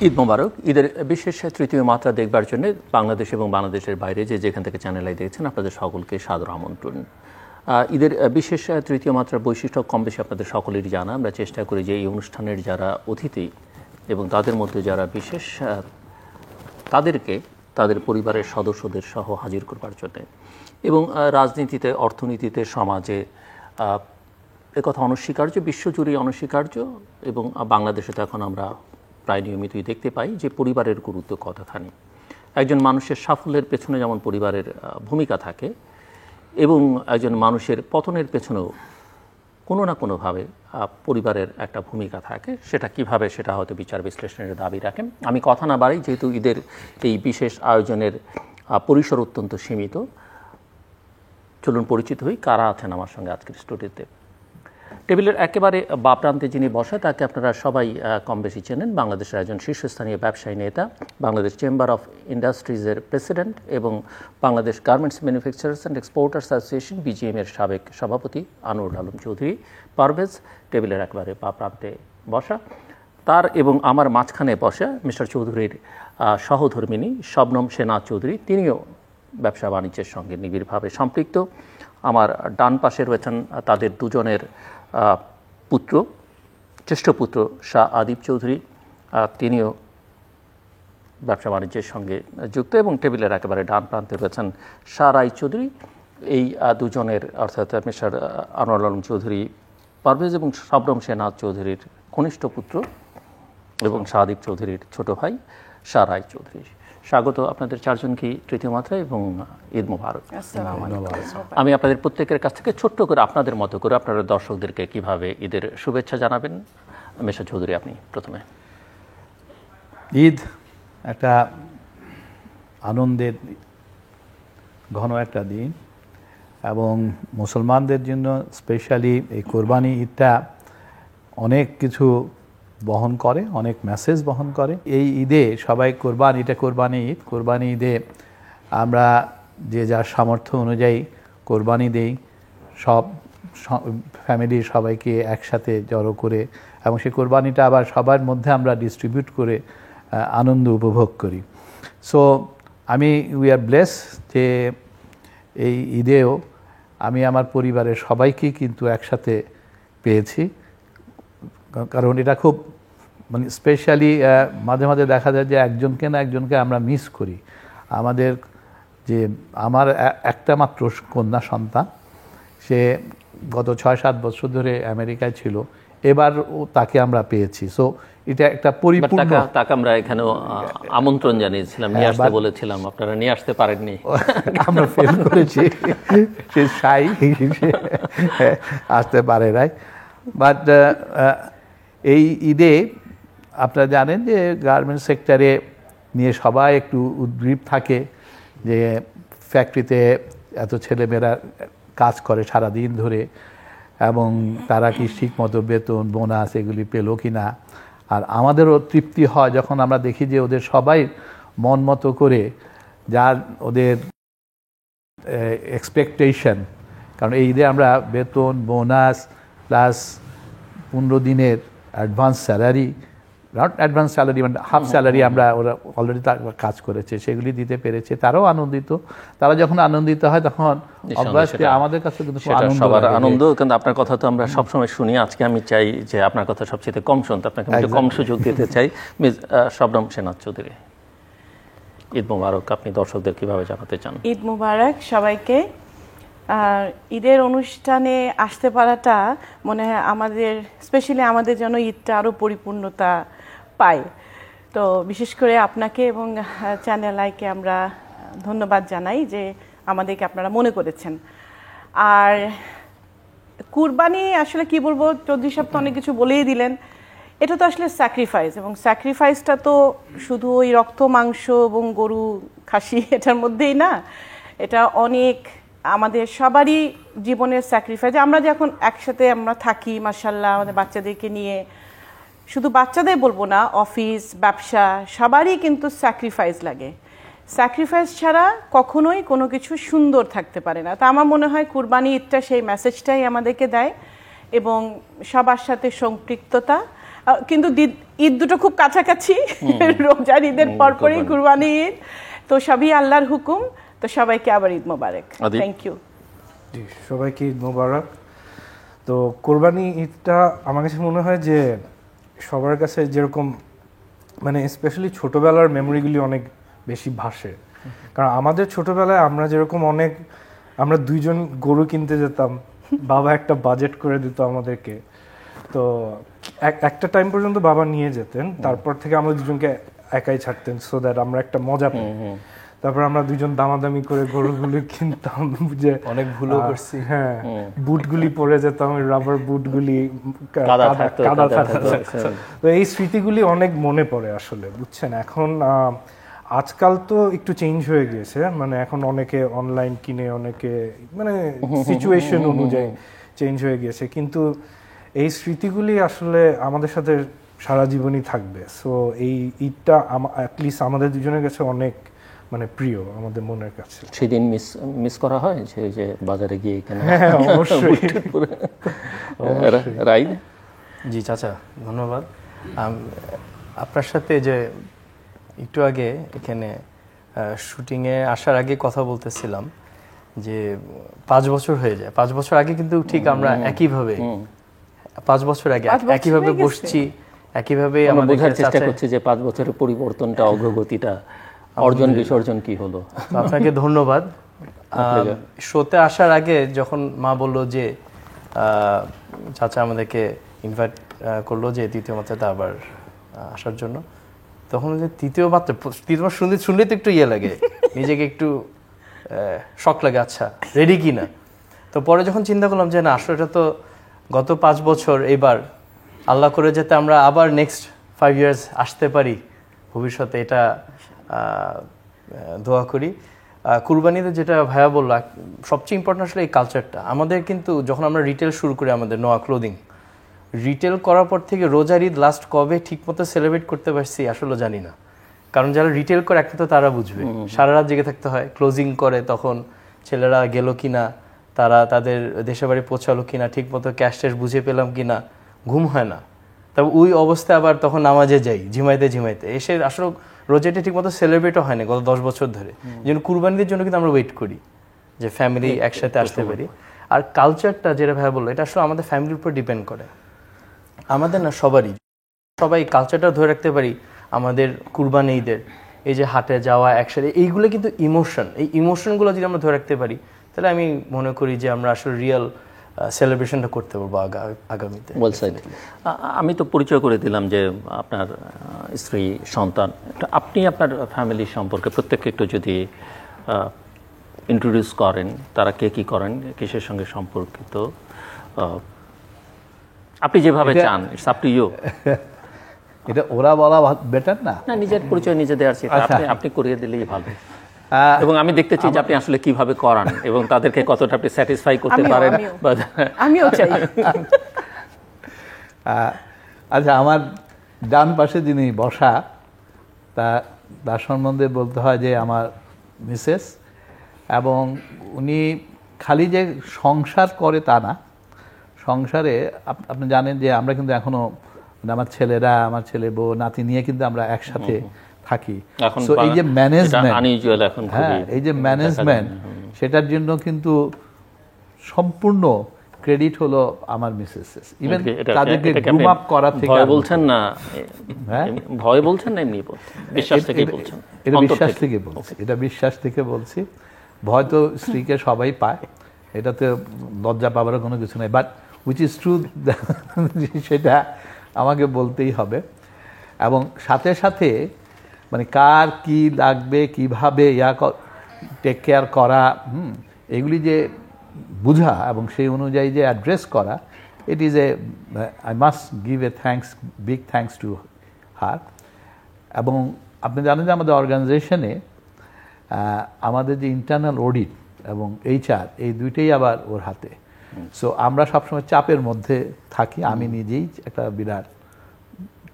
ঈদ মোবারক। ঈদের বিশেষ তৃতীয় মাত্রা দেখবার জন্য বাংলাদেশ এবং বাংলাদেশের বাইরে যেখান থেকে চ্যানেল আই দেখছেন আপনাদের সকলকে সাদর আমন্ত্রণ। ঈদের বিশেষ তৃতীয় মাত্রার বৈশিষ্ট্য কম বেশি আপনাদের সকলেরই জানা। আমরা চেষ্টা করি যে এই অনুষ্ঠানের যারা অতিথি এবং তাদের মধ্যে যারা বিশেষ তাদেরকে তাদের পরিবারের সদস্যদের সহ হাজির করবার জন্যে এবং রাজনীতিতে, অর্থনীতিতে, সমাজে একথা অনস্বীকার্য, বিশ্বজুড়ে অনস্বীকার্য এবং বাংলাদেশে তো এখন আমরা প্রায় নিয়মিতই দেখতে পাই যে পরিবারের গুরুত্ব কতখানি। একজন মানুষের সাফল্যের পেছনে যেমন পরিবারের ভূমিকা থাকে এবং একজন মানুষের পতনের পেছনেও কোনো না কোনোভাবে পরিবারের একটা ভূমিকা থাকে। সেটা কিভাবে, সেটা হয়তো বিচার বিশ্লেষণের দাবি রাখেন। আমি কথা না বাড়াই, যেহেতু ঈদের এই বিশেষ আয়োজনের পরিসর অত্যন্ত সীমিত, চলুন পরিচিত হই কারা আছেন আমার সঙ্গে আজকের স্টুডিওতে। টেবিলের একেবারে বা প্রান্তে যিনি বসা তাকে আপনারা সবাই কম বেশি চেনেন। বাংলাদেশের একজন শীর্ষস্থানীয় ব্যবসায়ী নেতা, বাংলাদেশ চেম্বার অফ ইন্ডাস্ট্রিজের প্রেসিডেন্ট এবং Bangladesh garments manufacturers and exporters association বিজিএম-এর সাবেক সভাপতি আনোয়ারুল আলম চৌধুরী পারভেজ টেবিলের একেবারে বা প্রান্তে বসা। তার এবং আমার মাঝখানে বসা মিস্টার চৌধুরীর সহধর্মিনী শবনম সেনা চৌধুরী, তিনিও ব্যবসা বাণিজ্যের সঙ্গে নিবিড়ভাবে সম্পৃক্ত। আমার ডান পাশে রয়েছেন তাদের দুজনের পুত্র, জ্যেষ্ঠ পুত্র শাহ আদিব চৌধুরী, তিনিও ব্যবসা বাণিজ্যের সঙ্গে যুক্ত এবং টেবিলের একেবারে ডান প্রান্তে রয়েছেন শাহ রাই চৌধুরী। এই দুজনের অর্থাৎ মিস্টার আনোয়ারুল আলম চৌধুরী পারভেজ এবং শবনম সেনা চৌধুরীর কনিষ্ঠ পুত্র এবং শাহ আদিব চৌধুরীর ছোট ভাই শাহ রাই চৌধুরী। স্বাগত আপনাদের চারজনকে তৃতীয় মাত্রায় এবং ঈদ মোবারক। আমি আপনাদের প্রত্যেকের কাছ থেকে ছোট্ট করে আপনাদের মতো করে আপনারা দর্শকদেরকে কিভাবে ঈদের শুভেচ্ছা জানাবেন। মিস্টার চৌধুরী, আপনি প্রথমে। ঈদ একটা আনন্দের ঘন একটা দিন এবং মুসলমানদের জন্য স্পেশালি এই কোরবানি ঈদটা অনেক কিছু বহন করে, অনেক মেসেজ বহন করে। এই ঈদে সবাই কোরবানি ঈদ, কোরবানি ঈদে আমরা যে যার সামর্থ্য অনুযায়ী কোরবানি দেই, সব ফ্যামিলির সবাইকে একসাথে জড়ো করে, এবং সেই কোরবানিটা আবার সবার মধ্যে আমরা ডিস্ট্রিবিউট করে আনন্দ উপভোগ করি। সো উই আর ব্লেস যে এই ঈদেও আমি আমার পরিবারের সবাইকেই কিন্তু একসাথে পেয়েছি, কারণ এটা খুব মানে স্পেশালি মাঝে মাঝে দেখা যায় যে একজনকে আমরা মিস করি। আমার একটা মাত্র কন্যা সন্তান, সে গত 6-7 বছর ধরে আমেরিকায় ছিল, এবার তাকে আমরা পেয়েছি। সো এটা একটা পরিপূর্ণ। তাকে আমরা এখানেও আমন্ত্রণ জানিয়েছিলাম, নিয়ে আসতে বলেছিলাম, আপনারা নিয়ে আসতে পারেননি, আমরা ফেল করেছি। সে শাই আসতে পারে নাই। বাট এই ঈদে আপনারা জানেন যে গার্মেন্টস সেক্টরে নিয়ে সবাই একটু উদ্গ্রীব থাকে, যে ফ্যাক্টরিতে এত ছেলেমেয়েরা কাজ করে সারাদিন ধরে এবং তারা কি ঠিক মতো বেতন, বোনাস এগুলি পেলো কি না। আর আমাদেরও তৃপ্তি হয় যখন আমরা দেখি যে ওদের সবাই মন মতো করে যার ওদের এক্সপেকটেশন, কারণ এই ঈদে আমরা বেতন, বোনাস প্লাস 15 দিনের advance salary, not advance salary মানে হাফ স্যালারি, আমরা ওরা অলরেডি কাজ করেছে, সেগুলি দিতে পেরেছে। তারাও আনন্দিত। তারা যখন আনন্দিত হয় তখন অবশ্যই আমাদের কাছে কিন্তু সবার আনন্দ। কিন্তু আপনার কথা তো আমরা সবসময় শুনি, আজকে আমি চাই যে আপনার কথা সবচেয়ে কম শুনতে, আপনাকে একটু কম সুযোগ দিতে চাই। মিস শবনম সেনা চৌধুরী, ঈদ মোবারক, আপনি দর্শকদের কিভাবে জানাতে চান? ঈদ মোবারক সবাইকে। ঈদের অনুষ্ঠানে আসতে পারাটা মনে হয় আমাদের, স্পেশালি আমাদের জন্য ঈদটা আরও পরিপূর্ণতা পায়। তো বিশেষ করে আপনাকে এবং চ্যানেল আইকে আমরা ধন্যবাদ জানাই যে আমাদেরকে আপনারা মনে করেছেন। আর কুরবানি আসলে কি বলবো, 14 সপ্তাহ অনেক কিছু বলেই দিলেন। এটা তো আসলে স্যাক্রিফাইস, এবং স্যাক্রিফাইসটা তো শুধু ওই রক্ত, মাংস এবং গরু, খাসি এটার মধ্যেই না, এটা অনেক আমাদের সবারই জীবনের স্যাক্রিফাইস। আমরা যখন একসাথে আমরা থাকি মাশাআল্লাহ আমাদের বাচ্চাদেরকে নিয়ে, শুধু বাচ্চাদের বলবো না, অফিস, ব্যবসা, সবারই কিন্তু স্যাক্রিফাইস লাগে। স্যাক্রিফাইস ছাড়া কখনোই কোনো কিছু সুন্দর থাকতে পারে না। তা আমার মনে হয় কুরবানি ঈদটা সেই মেসেজটাই আমাদেরকে দেয়, এবং সবার সাথে সম্পৃক্ততা কিন্তু ঈদ দুটো খুব কাছাকাছি, রমজান ঈদের পরপরই কুরবানি ঈদ, তো সবই আল্লাহর হুকুম। তো সবাইকে আবার ঈদ মোবারক। Thank you. জি, সবাইকে ঈদ মোবারক। তো কোরবানি ঈদটা আমার কাছে মনে হয় যে সবার কাছে যেরকম মানে স্পেশালি ছোটোবেলার মেমোরিগুলি অনেক বেশি ভাসে। কারণ আমাদের ছোটোবেলায় আমরা 2জন গরু কিনতে যেতাম, বাবা একটা বাজেট করে দিত আমাদেরকে। তো একটা টাইম পর্যন্ত বাবা নিয়ে যেতেন, তারপর থেকে আমরা 2জনকে একাই ছাড়তেন সো দ্যাট আমরা একটা মজা পাই। তারপর আমরা 2জন দামাদামি করে গরুগুলি কিনতাম, যে অনেক ভুলও করছি। হ্যাঁ, বুটগুলি পরে যেতাম, রাবার বুটগুলি কাদা থাকতো। তো এই স্মৃতিগুলি অনেক মনে পড়ে আসলে, বুঝছেন। এখন আজকাল তো একটু চেঞ্জ হয়ে গিয়েছে, মানে এখন অনেকে অনলাইন কিনে, অনেকে মানে সিচুয়েশন অনুযায়ী চেঞ্জ হয়ে গিয়েছে, কিন্তু এই স্মৃতিগুলি আসলে আমাদের সাথে সারা জীবনই থাকবে। সো এই ঈদটা অ্যাটলিস্ট আমাদের 2জনের কাছে অনেক মানে প্রিয়, আমাদের মনের কাছে। সেদিন মিস করা হয় যে বাজারে গিয়ে এখানে? হ্যাঁ, অবশ্যই। রাইট। জি চাচা, ধন্যবাদ। আপনার সাথে যে একটু আগে এখানে শুটিংয়ে আসার আগে কথা বলতেছিলাম যে 5 বছর হয়ে যায়। 5 বছর আগে কিন্তু ঠিক আমরা একইভাবে 5 বছর আগে একইভাবে বসছি, একইভাবে আমরা বোঝার চেষ্টা করছি যে 5 বছরের পরিবর্তনটা, অগ্রগতিটা, অর্জন বিসর্জন কি হলো। আপনাকে ধন্যবাদ। শোতে আসার আগে যখন মা বললো যে চাচা আমাদেরকে ইনভাইট করলো যে তৃতীয় মাত্রাতে আবার আসার জন্য, তখন যে তৃতীয় মাত্রা শুনলে তো একটু লাগে, নিজেকে একটু শক লাগে, আচ্ছা রেডি কি না। তো পরে যখন চিন্তা করলাম যে না, আসলে এটা তো গত 5 বছর, এবার আল্লাহ করে যাতে আমরা আবার নেক্সট 5 ইয়ার্স আসতে পারি ভবিষ্যতে, এটা দোয়া করি। কুরবানিতে যেটা ভাইয়া বলল, সবচেয়ে ইম্পর্টেন্ট আসলে এই কালচারটা আমাদের। কিন্তু যখন আমরা রিটেল শুরু করি, আমাদের নোয়া ক্লোদিং রিটেল করার পর থেকে রোজার ঈদ লাস্ট কবে ঠিকমতো সেলিব্রেট করতে পারছি আসলে জানি না। কারণ যারা রিটেল করে একটা তো তারা বুঝবে, সারা রাত জেগে থাকতে হয়, ক্লোজিং করে, তখন ছেলেরা গেল কিনা, তারা তাদের দেশে বাড়ি পৌঁছালো কিনা, ঠিকমতো ক্যাশ ট্যাশ বুঝে পেলাম কিনা, ঘুম হয় না। তবে ওই অবস্থায় আবার তখন নামাজে যাই, ঝিমাইতে এসে আসলে রোজাটা ঠিকমতো সেলিব্রেটও হয় না গত 10 বছর ধরে। যেন কুরবানিদের জন্য কিন্তু আমরা ওয়েট করি যে ফ্যামিলি একসাথে আসতে পারি। আর কালচারটা যেটা ভাইয়া বললো, এটা আসলে আমাদের ফ্যামিলির উপর ডিপেন্ড করে, আমাদের না, সবাই কালচারটা ধরে রাখতে পারি। আমাদের কুরবানি ঈদের এই যে হাটে যাওয়া একসাথে, এইগুলো কিন্তু ইমোশন, এই ইমোশনগুলো যদি আমরা ধরে রাখতে পারি, তাহলে আমি মনে করি যে আমরা আসলে রিয়েল সেলিব্রেশনটা করতে পারবো আগামীতে। আমি তো পরিচয় করে দিলাম যে আপনার স্ত্রী, সন্তান, আপনি আপনার ফ্যামিলির সম্পর্কে প্রত্যেককে একটু যদি ইন্ট্রোডিউস করেন, তারা কে কী করেন, কিসের সঙ্গে সম্পর্কিত, আপনি যেভাবে চান, ইটস আপ টু ইউ। এটা ওরা বলা বেটার না? না, নিজের পরিচয় নিজে দেওয়ার চেষ্টা আপনি করিয়ে দিলেই ভালো। এবং আমি দেখতে চাই যে আপনি আসলে কিভাবে করান এবং তাদেরকে কতটা আপনি স্যাটিসফাই করতে পারেন। আমিও চাই। আচ্ছা, আমার ডান পাশে যিনি বসা, তার সম্বন্ধে বলতে হয় যে আমার মিসেস, এবং উনি খালি যে সংসার করে তা না, সংসারে আপনি জানেন যে আমরা কিন্তু এখনো, আমার ছেলেরা, আমার ছেলে বউ নাতি নিয়ে কিন্তু আমরা একসাথে থাকি। সো এই যে ম্যানেজমেন্ট, হ্যাঁ, এই যে ম্যানেজমেন্ট, সেটার জন্য কিন্তু সম্পূর্ণ ক্রেডিট হলো আমার মিসেস। ইভেন তাদেরকে গ্রুম আপ করা থেকে। ভয় বলছেন না? হ্যাঁ, ভয় বলছেন না, এমনি বিশ্বাস থেকে বলছেন? এটা বিশ্বাস থেকে বলছি, এটা বিশ্বাস থেকে বলছি। ভয় তো স্ত্রীকে সবাই পায়, এটাতে লজ্জা পাওয়ার কোনো কিছু নেই, বাট উইচ ইজ ট্রু, সেটা আমাকে বলতেই হবে। এবং সাথে সাথে মানে কার কি লাগবে, কিভাবে টেক কেয়ার করা, এগুলি যে বুঝা এবং সেই অনুযায়ী যে অ্যাড্রেস করা, it is I must give big thanks to her. এবং আপনি জানেন যে আমাদের অর্গানাইজেশনে আমাদের যে ইন্টারনাল অডিট এবং HR, এই দুইটাই আবার ওর হাতে। সো আমরা সবসময় চাপের মধ্যে থাকি, আমি নিজেই একটা বিরাট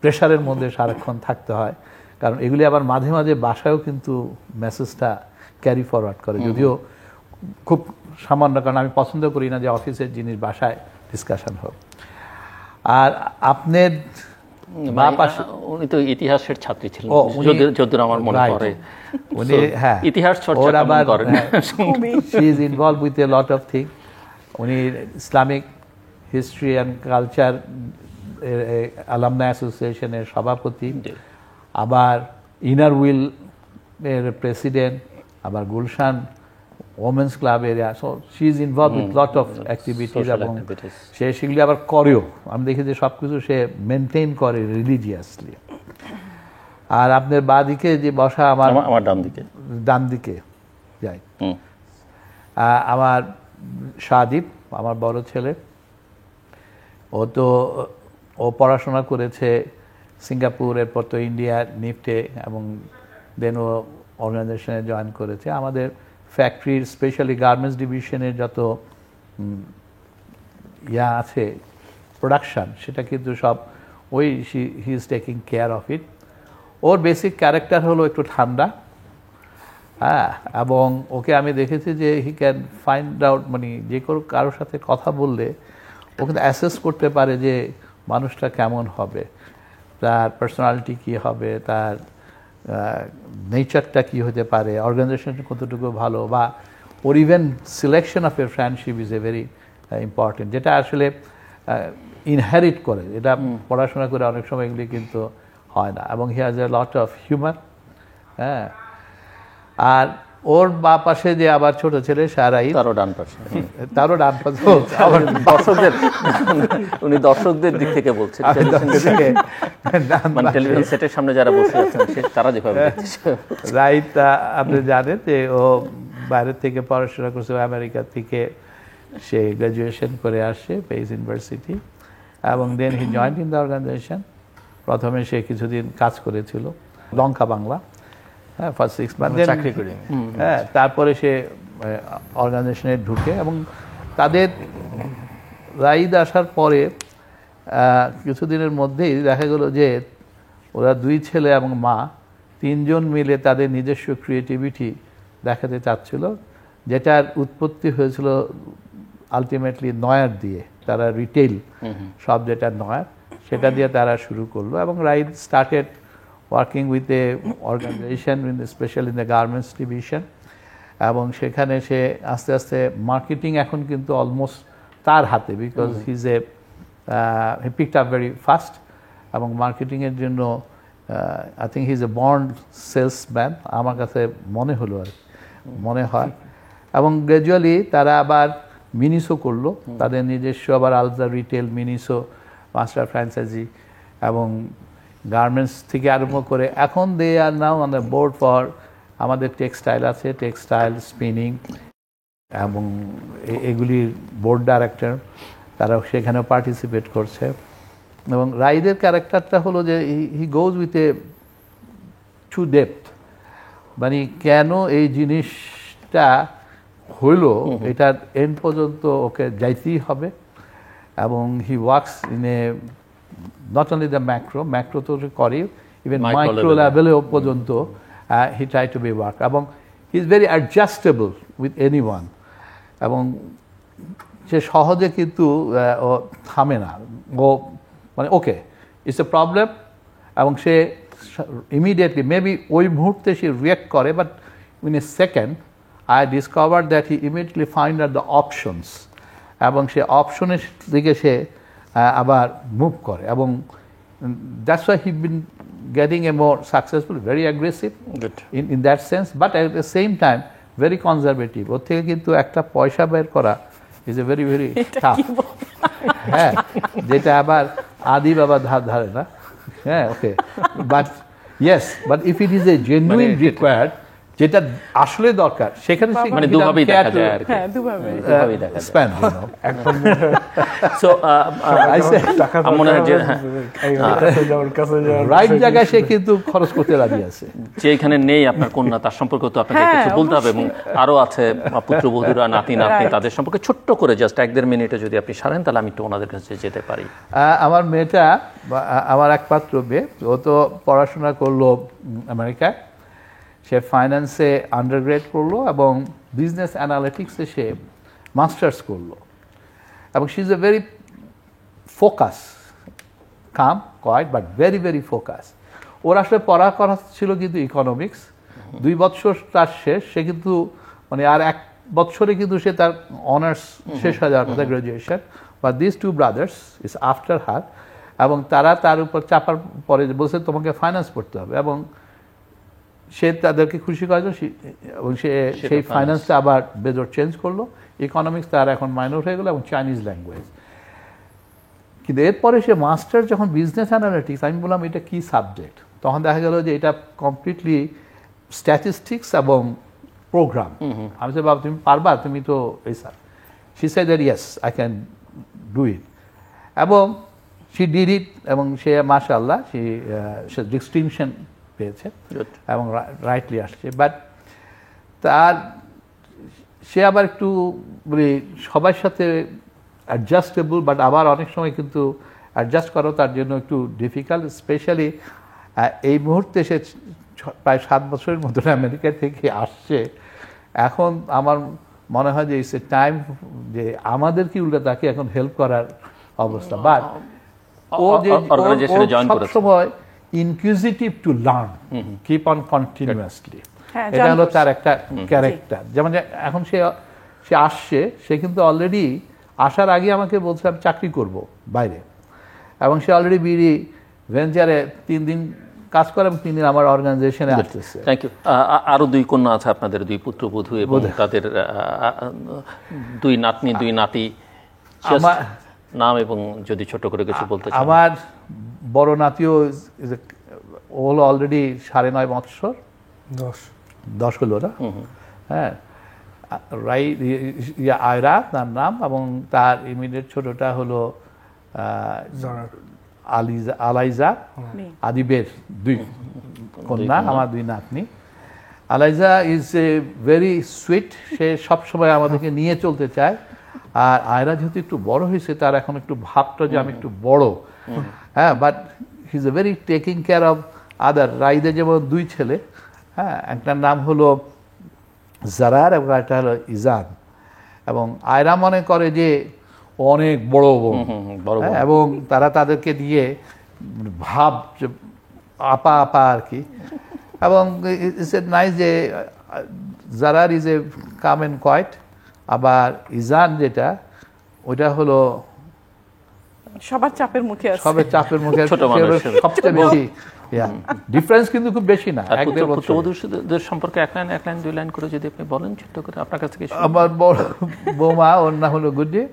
প্রেশারের মধ্যে সারাক্ষণ থাকতে হয়, কারণ এগুলি আবার মাঝে মাঝে বাসায়ও কিন্তু মেসেজটা ক্যারি ফরওয়ার্ড করে, যদিও খুব সামান্য, কারণ আমি পছন্দ করি না যে অফিসের জিনিস বাসায় ডিসকাশন হোক। আর আপনার বা পাশে উনি তো ইতিহাসের ছাত্রী ছিলেন, ও, উনি- যদিও আমার মনে Right. পড়ে। উনি হ্যাঁ ইতিহাস চর্চা ওর কেমন আবার করেন? She is involve with a lot of thing. উনি Islamic history and culture alumni অ্যাসোসিয়েশনের সভাপতি, আবার ইনার উইল এর প্রেসিডেন্ট, আবার গুলশান ওমেন্স ক্লাবের। So she is involve with lot of activities Social এবং activities. সে সেগুলি আবার করেও। আমি দেখি যে সব কিছু সে মেনটেন করে রিলিজিয়াসলি। আর আপনার বাঁদিকে যে বসা আমার আমার ডান দিকে। ডান দিকে যাই, হুম। আমার সাদীপ, আমার বড় ছেলে। ও পড়াশোনা করেছে সিঙ্গাপুর, এরপর তো ইন্ডিয়া নিফটে, এবং দেন ও অর্গানাইজেশনে জয়েন করেছে। আমাদের ফ্যাক্টরির স্পেশালি গার্মেন্টস ডিভিশনের যত ইয়া আছে প্রোডাকশান, সেটা কিন্তু সব ওই he is taking care of it. Or basic character হলো একটু ঠান্ডা, হ্যাঁ, এবং ওকে আমি দেখেছি যে হি ক্যান ফাইন্ড আউট, মানে যে কোনো কারোর সাথে কথা বললে ও কিন্তু অ্যাসেস করতে পারে যে মানুষটা কেমন হবে, তার পার্সোনালিটি কী হবে, তার নেচারটা কী হতে পারে, অর্গানাইজেশন কতটুকু ভালো, বা ওর even selection of a friendship is a very important, যেটা আসলে ইনহেরিট করে। এটা পড়াশোনা করে অনেক সময় এগুলি কিন্তু হয় না। এবং he has a lot of humour. হ্যাঁ, আর ওর বা পাশে যে আবার ছোট ছেলে সারাই, তারও ডান পাশে। তারও ডান পাশে দর্শকদের, উনি দর্শকদের দিক থেকে বলছেন, মানে টেলিভিশন সেটের সামনে যারা বসে আছেন তারা যেভাবে দেখছে। রাইট। আপনি জানেন যে ও বাইরের থেকে পড়াশোনা করছে, আমেরিকা থেকে সে গ্র্যাজুয়েশন করে আসে পেইস ইউনিভার্সিটি, এবং then he joined in the organisation. প্রথমে সে কিছুদিন কাজ করেছিল লঙ্কা বাংলা, হ্যাঁ, ফার্স্ট 6 মান্থ চাকরি করি। হ্যাঁ, তারপরে সে অর্গানাইজেশনে ঢুকে, এবং তাদের রাইদ আসার পরে কিছুদিনের মধ্যেই দেখা গেল যে ওরা দুই ছেলে এবং মা তিনজন মিলে তাদের নিজস্ব ক্রিয়েটিভিটি দেখাতে চাচ্ছিল, যেটার উৎপত্তি হয়েছিল আলটিমেটলি নয়ার দিয়ে। তারা রিটেল সব যেটা নয়ার, সেটা দিয়ে তারা শুরু করলো, এবং Raid started working with a organization especially in the garments division, এবং সেখানে সে আস্তে আস্তে মার্কেটিং এখন কিন্তু অলমোস্ট তার হাতে, because he picked up very fast, এবং মার্কেটিংয়ের জন্য I think he is a born salesman, আমার কাছে মনে হলো আর মনে হয়। এবং গ্র্যাজুয়ালি তারা আবার মিনিসো করলো, তাদের নিজস্ব আবার আলাদা রিটেল, মিনিসো, মাস্টার ফ্র্যাঞ্চাইজি, এবং গার্মেন্টস থেকে আরম্ভ করে এখন they are now on the board for আমাদের টেক্সটাইল আছে, টেক্সটাইল, স্পিনিং, এবং এগুলির বোর্ড ডাইরেক্টর, তারা সেখানেও পার্টিসিপেট করছে। এবং রাইদের ক্যারেক্টারটা হলো যে he goes with a to depth, মানে কেন এই জিনিসটা হইল এটার এন্ড পর্যন্ত ওকে যাইতেই হবে। এবং he works in a not only the macro তো করে, even micro level পর্যন্ত he try to be work, এবং he is very adjustable with anyone, এবং সে সহজে কিন্তু ও থামে না, ও মানে ওকে ইটস এ প্রবলেম, এবং সে ইমিডিয়েটলি মেবি ওই মুহূর্তে সে রিয়াক্ট করে, but in a second I discover that he immediately find out the options, এবং সে অপশনের দিকে সে আবার মুভ করে, এবং that's why he been getting a more successful, very aggressive in that sense, but at the same time very conservative. ওর থেকে কিন্তু একটা পয়সা বের করা is a very very tough, হ্যাঁ, যেটা আবার আদি বাবা ধারে না, হ্যাঁ, ওকে, but yes, but if it is a genuine required, যেটা আসলে দরকার, সেখানে মানে দুভাবেই দেখা যায় আর কি। হ্যাঁ, দুভাবে দেখা যায়। Span, you know. সো মনে হয় যে রাইট জায়গায় সে কিন্তু খরচ করতে রাজি আছে। যে এখানে নেই আপনার কন্যা, তার সম্পর্কে তো আপনাকে কিছু বলতে হবে, এবং আরো আছে পুত্রবধূরা, নাতি নাতনি, তাদের সম্পর্কে ছোট্ট করে জাস্ট 1-1.5 মিনিটে যদি আপনি সারেন, তাহলে আমি একটু ওনাদের কাছে যেতে পারি। আমার মেয়েটা, আমার একমাত্র মেয়ে, ও তো পড়াশোনা করলো আমেরিকায়, সে ফাইন্যান্সে আন্ডারগ্রেড করলো, এবং বিজনেস অ্যানালিটিক্সে সে মাস্টার্স করলো, এবং she is a very focus calm quiet but very very focus. ওর আসলে পড়া করা ছিল কিন্তু ইকোনমিক্স, 2 বছর তার শেষ, সে কিন্তু মানে আর 1 বছরে কিন্তু সে তার অনার্স শেষ হয়ে যাওয়ার কথা, graduation. But this 2 brothers is after her, এবং তারা তার উপর চাপার পরে বলছে তোমাকে ফাইন্যান্স পড়তে হবে, এবং সে তাদেরকে খুশি করার জন্য এবং সেই ফাইন্যান্সটা আবার বেজর চেঞ্জ করলো, ইকোনমিক্স তার এখন মাইনর হয়ে গেলো এবং চাইনিজ ল্যাঙ্গুয়েজ। কিন্তু এরপরে সে মাস্টার যখন বিজনেস অ্যানালিটিক্স, আমি বললাম এটা কি সাবজেক্ট, তখন দেখা গেল যে এটা কমপ্লিটলি স্ট্যাটিস্টিক্স এবং প্রোগ্রাম। আমি বলছি বাবা তুমি পারবা, তুমি তো এই sir. She said that yes I can do it, এবং শি ডিড ইট, এবং সে মাশাআল্লাহ সে ডিস্টিংশন পেয়েছে এবং রাইটলি আসছে। বাট তার সে আবার একটু মানে সবার সাথে অ্যাডজাস্টেবল, বাট আবার অনেক সময় কিন্তু অ্যাডজাস্ট করা তার জন্য একটু ডিফিকাল্ট। স্পেশালি এই মুহূর্তে সে প্রায় 7 বছরের মতন আমেরিকা থেকে আসছে। এখন আমার মনে হয় যে ইটস এ টাইম যে আমাদের কি উল্টা তাকে এখন হেল্প করার অবস্থা। বাট ও যে সবসময় ইনকিউজিটিভ to learn, keep on continuously, এটা হলো তার একটা ক্যারেক্টার। যেমন এখন সে আসছে, সে কিন্তু অলরেডি আসার আগে আমাকে বলছে আমি চাকরি করব বাইরে, এবং সে অলরেডি বিডি ভেঞ্চারে 3 দিন কাজ করে এবং 3 দিন আমার অর্গানাইজেশনে আসতেছে। Thank you. আরো 2 কন্যা আছে আপনাদের, 2 পুত্রবধূ এবং তাদের 2 নাতনি 2 নাতি, আমার নাম এবং যদি ছোট করে কিছু বলতে চান। আমার বড় নাতিও হলো অলরেডি 9.5 বছর, 10 হলো না, হ্যাঁ, আয়রা তার নাম, এবং তার ইমিডিয়েট ছোটটা হলো আলাইজা। আদিবের 2 কন্যা, আমার 2 নাতনি। আলাইজা ইজ এ ভেরি সুইট, সে সবসময় আমাদেরকে নিয়ে চলতে চায়। আর আয়রা যেহেতু একটু বড় হয়েছে, তার এখন একটু ভাবটা যে আমি একটু বড়, হ্যাঁ, but he is a very taking care of other. রাইদের যেমন 2 ছেলে, হ্যাঁ, একটার নাম হলো জারার এবং একটা হলো ইজান, এবং আয়রা মনে করে যে অনেক বড় এবং তারা তাদেরকে দিয়ে ভাব আপা আপা আর কি। এবং ইটস এ নাইস যে জারার is a calm and quiet, আবার ইজান যেটা ওইটা হলো সবার চাপের মুখে আছে, সবার চাপের মুখে, সবচেয়ে বেশি ডিফারেন্স কিন্তু খুব বেশি না। পুত্রবধূদের সম্পর্কে 1 লাইন 2 লাইন করে যদি আপনি বলেন ছোট্ট করে আপনার কাছ থেকে। আমার বড় বৌমা, ওর নাম হলো গুড্ডি।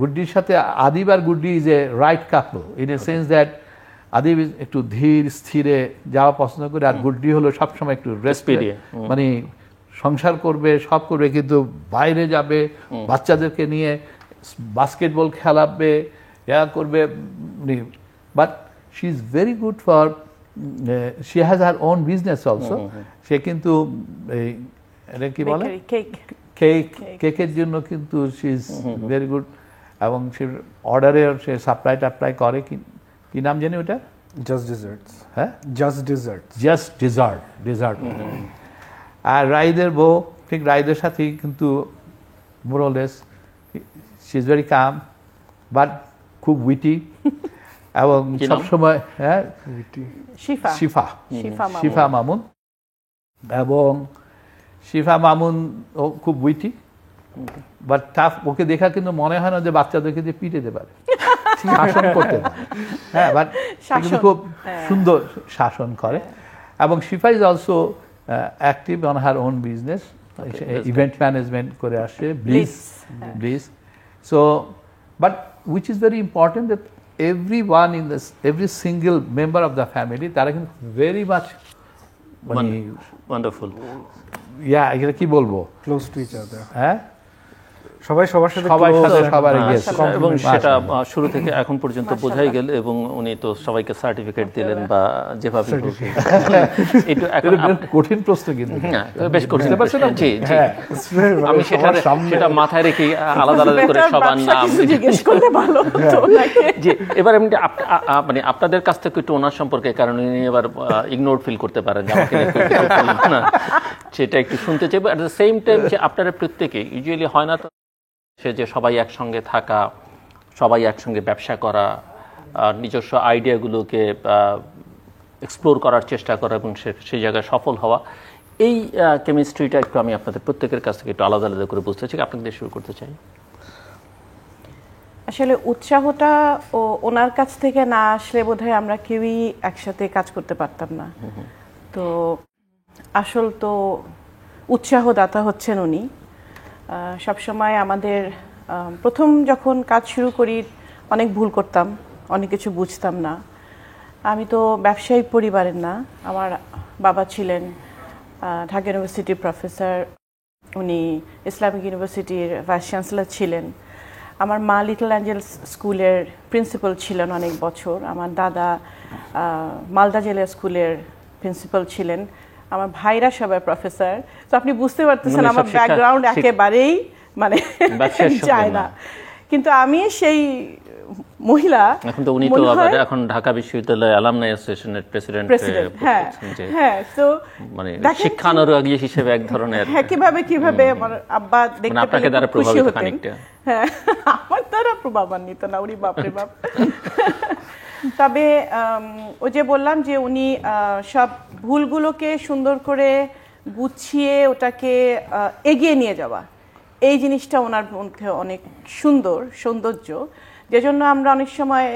গুড্ডির সাথে আদিব আর Guddi is a right couple in a sense that Adib একটু ধীর স্থিরে যাওয়া পছন্দ করে, আর গুড্ডি হলো সবসময় একটু রেসপেক্ট, মানে সংসার করবে, সব করবে, কিন্তু বাইরে যাবে, বাচ্চাদেরকে নিয়ে বাস্কেটবল খেলাবে, করবে। But she is very good for, she has her own business also. সে কিন্তু এটা কি বলে কেকের জন্য কিন্তু শি ইজ ভেরি গুড, এবং সে অর্ডারে সে সাপ্লাই টাপ্লাই করে। কি নাম জানি ওটা? Just desserts. হ্যাঁ, জাস্ট ডেজার্ট, জাস্ট ডেজার্ট। আর রাইদের বউ ঠিক রাইদের সাথেই কিন্তু more or less, she is very calm but খুব উইটি, এবং সবসময় হ্যাঁ শিফা মামুন, এবং শিফা মামুন ও খুব উইটি বাট টাফ। ওকে দেখা কিন্তু মনে হয় না যে বাচ্চাদেরকে যে পিটে দিতে পারে, শাসন করতে পারে, হ্যাঁ, বাট কিন্তু খুব সুন্দর শাসন করে। এবং শিফা is also active on her own business, event management করে আসে, bliss. So but which is very important that every single member of the family, তারা কিন্তু very much wonderful, এটা কি বলবো, close to each other, হ্যাঁ, সবাই সবার সাথে সবার, এবং সেটা শুরু থেকে এখন পর্যন্ত বোঝাই গেল। এবং উনি তো সবাইকে সার্টিফিকেট দিলেন বা যেভাবে একটু এখন কঠিন প্রশ্ন, কিন্তু বেশ কঠিন। জি জি, আমি সেটা মাথায় রেখে আলাদা আলাদা করে সবার নাম জিজ্ঞেস করলে ভালো হতো নাকি। জি, এবার এমনি মানে আপনাদের কাছ থেকে একটু ওনার সম্পর্কে, কারণ উনি এবার ইগনোর ফিল করতে পারেন না, সেটা একটু শুনতে চাইবো। অ্যাট দ্য সেম টাইম যে আপনারা প্রত্যেকে ইউজুয়ালি হয় না তো সে যে সবাই একসঙ্গে থাকা, সবাই একসঙ্গে ব্যবসা করা, নিজস্ব আইডিয়াগুলোকে এক্সপ্লোর করার চেষ্টা করা এবং সেই জায়গায় সফল হওয়া, এই কেমিস্ট্রিটা একটু আমি আপনাদের প্রত্যেকের কাছ থেকে একটু আলাদা আলাদা করে বুঝতে চাই। আপনাকে দিয়ে শুরু করতে চাই। আসলে উৎসাহটা ওনার কাছ থেকে না আসলে বোধহয় আমরা কেউই একসাথে কাজ করতে পারতাম না। তো আসল তো উৎসাহদাতা হচ্ছেন উনি। সবসময় আমাদের প্রথম যখন কাজ শুরু করি অনেক ভুল করতাম, অনেক কিছু বুঝতাম না। আমি তো ব্যবসায়িক পরিবারের না, আমার বাবা ছিলেন ঢাকা ইউনিভার্সিটির প্রফেসর, উনি ইসলামিক ইউনিভার্সিটির ভাইস চ্যান্সেলর ছিলেন। আমার মা লিটল অ্যাঞ্জেলস স্কুলের প্রিন্সিপাল ছিলেন অনেক বছর। আমার দাদা মালদা জেলা স্কুলের প্রিন্সিপাল ছিলেন। আমার ভাইরা সবাই প্রফেসর। তো আপনি বুঝতে পারতেছেন আমার ব্যাকগ্রাউন্ড একেবারেই মানে যায় না। কিন্তু আমি সেই মহিলা, এখন তো উনি তো এখন ঢাকা বিশ্ববিদ্যালয় অ্যালামনাই অ্যাসোসিয়েশনের প্রেসিডেন্ট। হ্যাঁ, তো মানে শিক্ষানুরাগী হিসেবে এক ধরনের, হ্যাঁ, কিভাবে আমার আব্বা দেখতে আপনাকে দ্বারা প্রভাবিত খানিকটা। হ্যাঁ, আমার দ্বারা প্রভাবান্বিত না, উনি বাপরে বাপ। তবে ওই যে বললাম যে উনি সব ভুলগুলোকে সুন্দর করে গুছিয়ে ওটাকে এগিয়ে নিয়ে যাওয়া, এই জিনিসটা ওনার মধ্যে অনেক সৌন্দর্য, যে জন্য আমরা অনেক সময়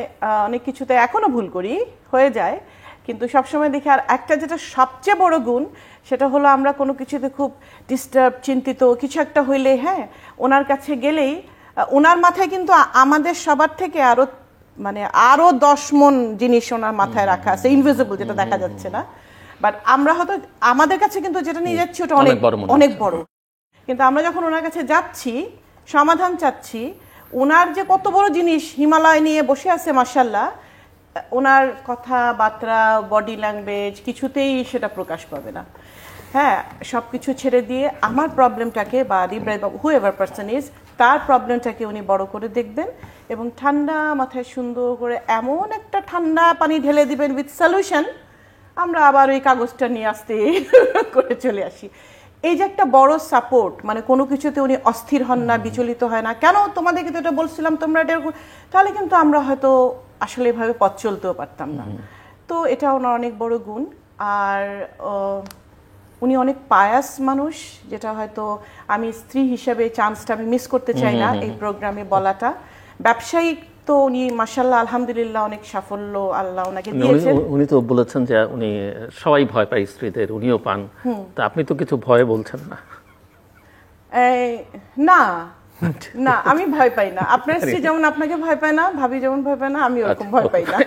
অনেক কিছুতে এখনো ভুল করি, হয়ে যায়, কিন্তু সবসময় দেখি। আর একটা যেটা সবচেয়ে বড় গুণ, সেটা হলো আমরা কোনো কিছুতে খুব ডিস্টার্ব, চিন্তিত কিছু একটা হইলে, হ্যাঁ, ওনার কাছে গেলেই ওনার মাথায় কিন্তু আমাদের সবার থেকে আরো 10 মণ জিনিস ওনার মাথায় রাখা আছে, ইনভিজিবল, যেটা দেখা যাচ্ছে না। বাট আমরা হয়তো আমাদের কাছে কিন্তু যেটা নিয়ে যাচ্ছি ওটা অনেক বড়। কিন্তু আমরা যখন ওনার কাছে যাচ্ছি, সমাধান চাচ্ছি, ওনার যে কত বড় জিনিস হিমালয় নিয়ে বসে আছে, মাশাআল্লাহ, ওনার কথাবার্তা, বডি ল্যাঙ্গুয়েজ কিছুতেই সেটা প্রকাশ পাবে না। হ্যাঁ, সবকিছু ছেড়ে দিয়ে আমার প্রবলেমটাকে, বা রিব্রাইট বা হু এভার পারসন ইজ, তার প্রবলেমটাকে উনি বড় করে দেখবেন এবং ঠান্ডা মাথায় সুন্দর করে এমন একটা ঠান্ডা পানি ঢেলে দিবেন উইথ সলিউশন, আমরা আবার ওই কাগজটা নিয়ে আসতে করে চলে আসি। এই যে একটা বড় সাপোর্ট, মানে কোনো কিছুতে উনি অস্থির হন না, বিচলিত হয় না, কেন তোমাদেরকে তো এটা বলছিলাম তোমরা এটা, তাহলে কিন্তু আমরা হয়তো আসলে এভাবে পথ চলতেও পারতাম না। তো এটা ওনার অনেক বড় গুণ। আর উনি অনেক পায়াস মানুষ, যেটা হয়তো আমি স্ত্রী হিসেবে চান্সটা আমি মিস করতে চাই না এই প্রোগ্রামে বলাটা। ব্যবসায়িক তো উনি মাশাআল্লাহ আলহামদুলিল্লাহ অনেক সাফল্য আল্লাহ ওনাকে দিয়েছেন। উনি তো বলেছেন যে উনি সবাই ভয় পায় স্ত্রীদের, উনিও পান, তা আপনি তো কিছু ভয় বলছেন না? না, আমি ভয় পাই না। আপনার স্ত্রী যেমন আপনাকে ভয় পায় না, ভাবি যেমন ভয় পায় না, আমি ওরকম ভয় পাই না।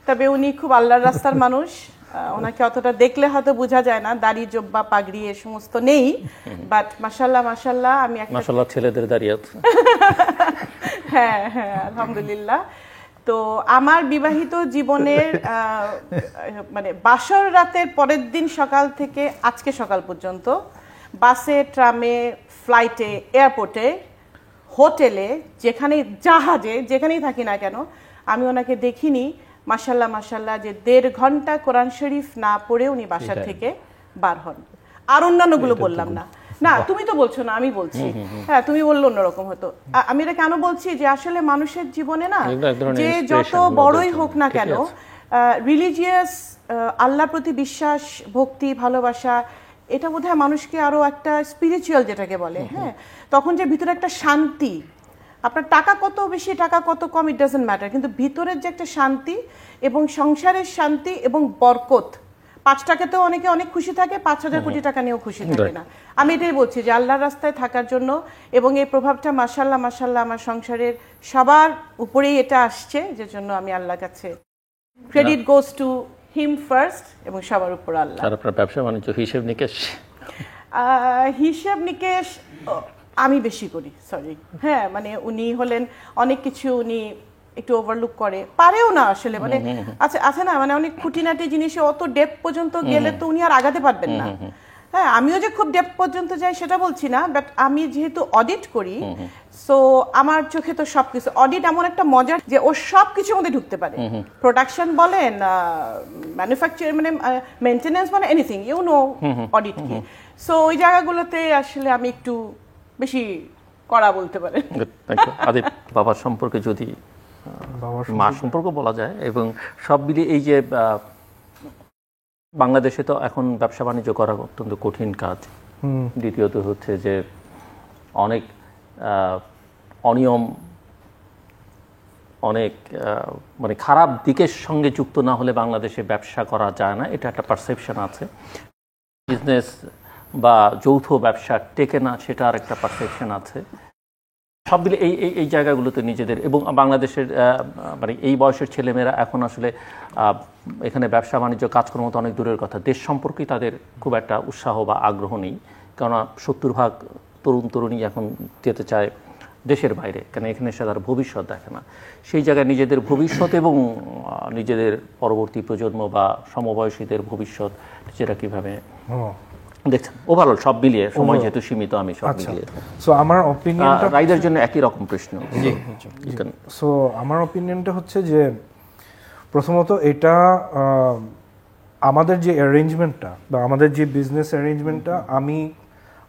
তবে উনি খুব আল্লাহর রাস্তার মানুষ। ওনাকে অতটা দেখলে হয়তো বোঝা যায় না, দাড়ি, জব্বা, পাগড়ি এ সমস্ত নেই, বাট মাশাআল্লাহ আমি একটা মাশাআল্লাহ ছেলেদের দাড়ি আছে। হ্যাঁ, আলহামদুলিল্লাহ। তো আমার বিবাহিত জীবনের মানে বাসর রাতের পরের দিন সকাল থেকে আজকে সকাল পর্যন্ত বাসে, ট্রামে, ফ্লাইটে, এয়ারপোর্টে, হোটেলে, যেখানেই, জাহাজে, যেখানেই থাকি না কেন, আমি ওনাকে দেখিনি মাশাআল্লাহ যে 1.5 ঘন্টা কোরআন শরীফ না পড়ে উনি বাসা থেকে বার হন। আর অন্যান্যগুলো বললাম না, তুমি তো বলছো না, আমি বলছি। হ্যাঁ, তুমি বললো অন্যরকম হতো। আমি এটা কেন বলছি, যে আসলে মানুষের জীবনে না, যে যত বড়ই হোক না কেন, রিলিজিয়াস, আল্লাহর প্রতি বিশ্বাস, ভক্তি, ভালোবাসা, এটা বোধহয় মানুষকে আরো একটা স্পিরিচুয়াল যেটাকে বলে, হ্যাঁ, তখন যে ভিতরে একটা শান্তি, আপনার টাকা কত বেশি, টাকা কত কম, ইট ডাজন্ট ম্যাটার, কিন্তু ভিতরের যে একটা শান্তি এবং সংসারের শান্তি এবং বরকত, 5 টাকাতেও অনেকে অনেক খুশি থাকে, 5,000 কোটি টাকা নিয়েও খুশি থাকে না। আমি এটাই বলছি যে আল্লাহর রাস্তায় থাকার জন্য, এবং এই প্রভাবটা মাশাআল্লাহ আমার সংসারের সবার উপরেই এটা আসছে, যে জন্য আমি আল্লাহর কাছে credit goes to him first, এবং সবার উপর আল্লাহ। আর আপনার ব্যবসা বাণিজ্য হিসাব নিকেশ আমি বেশি করি, সরি। হ্যাঁ, মানে উনি হলেন অনেক কিছু উনি একটু ওভারলুক পারেও না আসলে, মানে আছে না, মানে অনেক খুঁটিনাটি জিনিসে অত ডেপথ পর্যন্ত গেলে তো উনি আর আগাতে পারবেন না। হ্যাঁ, আমিও যে খুব ডেপথ পর্যন্ত যাই সেটা বলছি না, বাট আমি যেহেতু অডিট করি, সো আমার চোখে তো সবকিছু অডিট এমন একটা মজার, যে ও সবকিছুর মধ্যে ঢুকতে পারে। প্রোডাকশন বলেন, ম্যানুফ্যাকচার, মানে মেইনটেনেন্স, মানে এনিথিং, ইউ নো অডিট কি। সো ওই জায়গাগুলোতে আসলে আমি একটু বেশি করা বলতে পারেন। আদিব, বাবার সম্পর্কে যদি মা সম্পর্ক বলা যায়, এবং সব মিলিয়ে এই যে বাংলাদেশে তো এখন ব্যবসা বাণিজ্য করা অত্যন্ত কঠিন কাজ, দ্বিতীয়ত হচ্ছে যে অনেক অনিয়ম, অনেক মানে খারাপ দিকের সঙ্গে যুক্ত না হলে বাংলাদেশে ব্যবসা করা যায় না, এটা একটা পারসেপশন আছে। বিজনেস বা যৌথ ব্যবসা টেকে না, সেটা আর একটা পারসেপশন আছে। সব মিলে এই জায়গাগুলোতে নিজেদের, এবং বাংলাদেশের মানে এই বয়সের ছেলেমেয়েরা এখন আসলে এখানে ব্যবসা বাণিজ্য কাজকর্ম তো অনেক দূরের কথা, দেশ সম্পর্কেই তাদের খুব একটা উৎসাহ বা আগ্রহ নেই। কেননা 70% তরুণ তরুণী এখন যেতে চায় দেশের বাইরে, কেন এখানে সে তার ভবিষ্যৎ দেখে না। সেই জায়গায় নিজেদের ভবিষ্যৎ এবং নিজেদের পরবর্তী প্রজন্ম বা সমবয়সীদের ভবিষ্যৎ সেটা কীভাবে দেখছেন ওভারঅল সব মিলিয়ে? সময় যেহেতু সীমিত, আমি সব মিলিয়ে। সো আমার অপিনিয়নটা রাইদের জন্য একই রকম প্রশ্ন। সো আমার অপিনিয়নটা হচ্ছে যে প্রথমত এটা আমাদের যে অ্যারেঞ্জমেন্টটা বা আমাদের যে বিজনেস অ্যারেঞ্জমেন্টটা,